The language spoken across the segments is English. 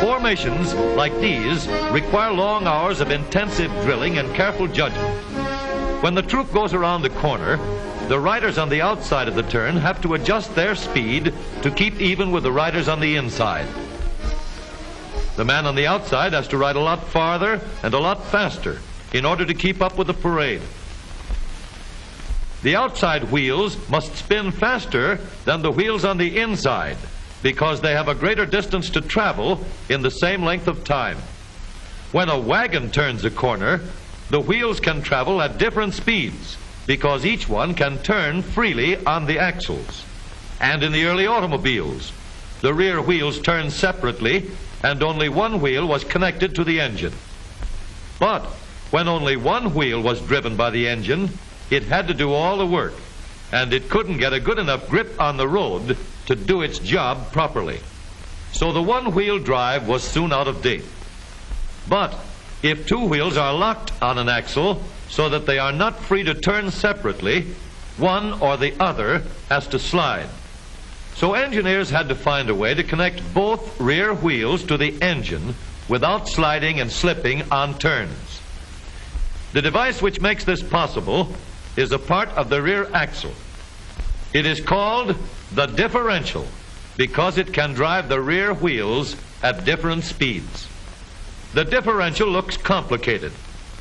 Formations like these require long hours of intensive drilling and careful judgment. When the troop goes around the corner, the riders on the outside of the turn have to adjust their speed to keep even with the riders on the inside. The man on the outside has to ride a lot farther and a lot faster in order to keep up with the parade. The outside wheels must spin faster than the wheels on the inside because they have a greater distance to travel in the same length of time. When a wagon turns a corner, the wheels can travel at different speeds because each one can turn freely on the axles. And in the early automobiles, the rear wheels turned separately and only one wheel was connected to the engine. But when only one wheel was driven by the engine, it had to do all the work, and it couldn't get a good enough grip on the road to do its job properly. So the one-wheel drive was soon out of date. But if two wheels are locked on an axle so that they are not free to turn separately, one or the other has to slide. So engineers had to find a way to connect both rear wheels to the engine without sliding and slipping on turns. The device which makes this possible is a part of the rear axle. It is called the differential because it can drive the rear wheels at different speeds. The differential looks complicated,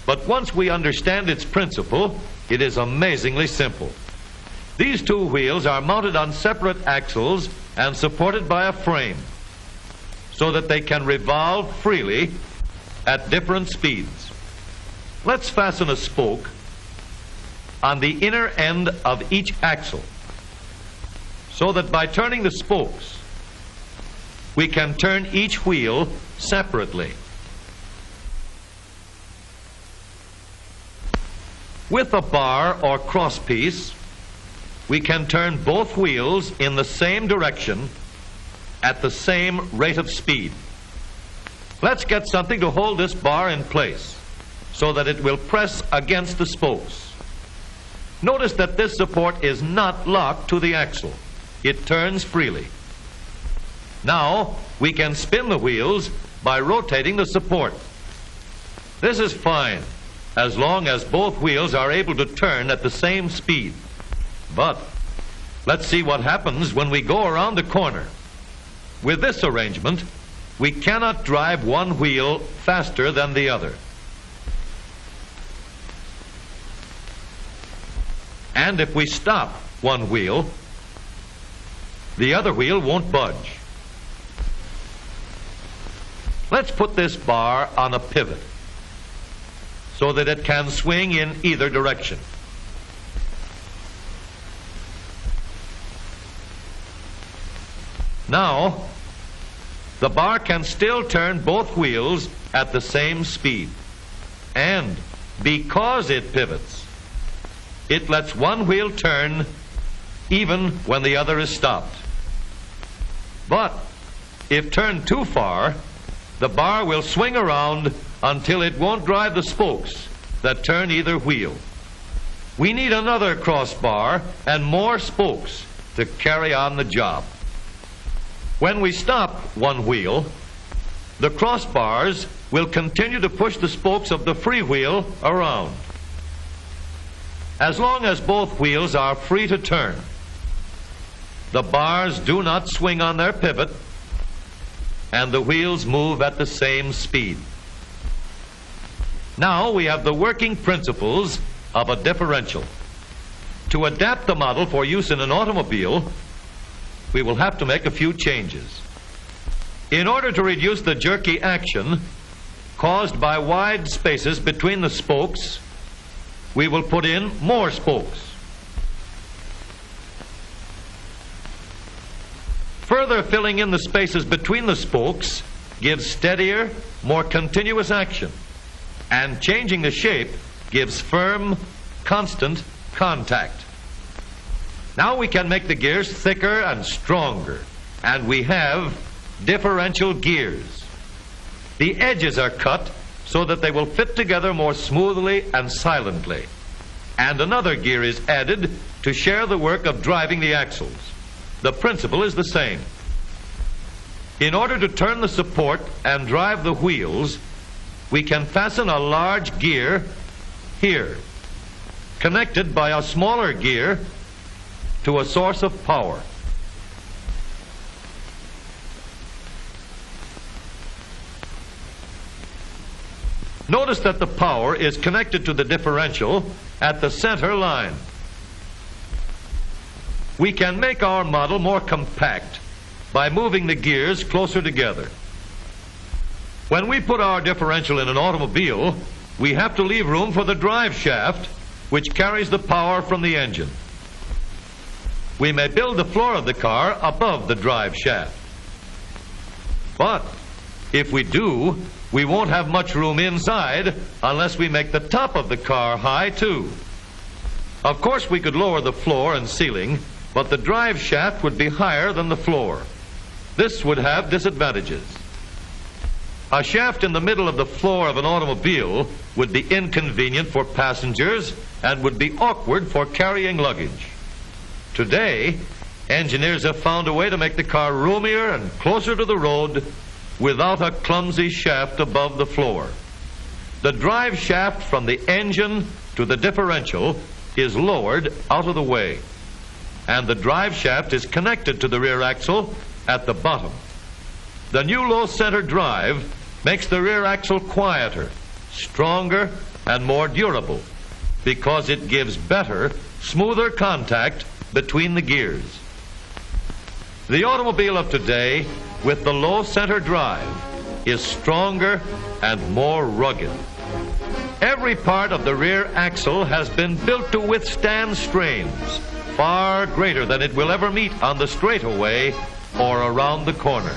but once we understand its principle, it is amazingly simple. These two wheels are mounted on separate axles and supported by a frame so that they can revolve freely at different speeds. Let's fasten a spoke on the inner end of each axle so that by turning the spokes, we can turn each wheel separately. With a bar or crosspiece, we can turn both wheels in the same direction at the same rate of speed. Let's get something to hold this bar in place so that it will press against the spokes. Notice that this support is not locked to the axle. It turns freely. Now we can spin the wheels by rotating the support. This is fine as long as both wheels are able to turn at the same speed. But let's see what happens when we go around the corner. With this arrangement, we cannot drive one wheel faster than the other. And if we stop one wheel, the other wheel won't budge. Let's put this bar on a pivot so that it can swing in either direction. Now, the bar can still turn both wheels at the same speed. And because it pivots, it lets one wheel turn even when the other is stopped. But if turned too far, the bar will swing around until it won't drive the spokes that turn either wheel. We need another crossbar and more spokes to carry on the job. When we stop one wheel, the crossbars will continue to push the spokes of the free wheel around. As long as both wheels are free to turn, the bars do not swing on their pivot, and the wheels move at the same speed. Now we have the working principles of a differential. To adapt the model for use in an automobile, we will have to make a few changes. In order to reduce the jerky action caused by wide spaces between the spokes, we will put in more spokes. Further filling in the spaces between the spokes gives steadier, more continuous action, and changing the shape gives firm, constant contact. Now we can make the gears thicker and stronger, and we have differential gears. The edges are cut so that they will fit together more smoothly and silently, and another gear is added to share the work of driving the axles. The principle is the same. In order to turn the support and drive the wheels, we can fasten a large gear here, connected by a smaller gear to a source of power. Notice that the power is connected to the differential at the center line. We can make our model more compact by moving the gears closer together. When we put our differential in an automobile, we have to leave room for the drive shaft, which carries the power from the engine. We may build the floor of the car above the drive shaft. But if we do, we won't have much room inside unless we make the top of the car high too. Of course, we could lower the floor and ceiling, but the drive shaft would be higher than the floor. This would have disadvantages. A shaft in the middle of the floor of an automobile would be inconvenient for passengers and would be awkward for carrying luggage. Today, engineers have found a way to make the car roomier and closer to the road without a clumsy shaft above the floor. The drive shaft from the engine to the differential is lowered out of the way, and the drive shaft is connected to the rear axle at the bottom. The new low center drive makes the rear axle quieter, stronger, and more durable because it gives better, smoother contact between the gears. The automobile of today, with the low center drive, is stronger and more rugged. Every part of the rear axle has been built to withstand strains far greater than it will ever meet on the straightaway or around the corner.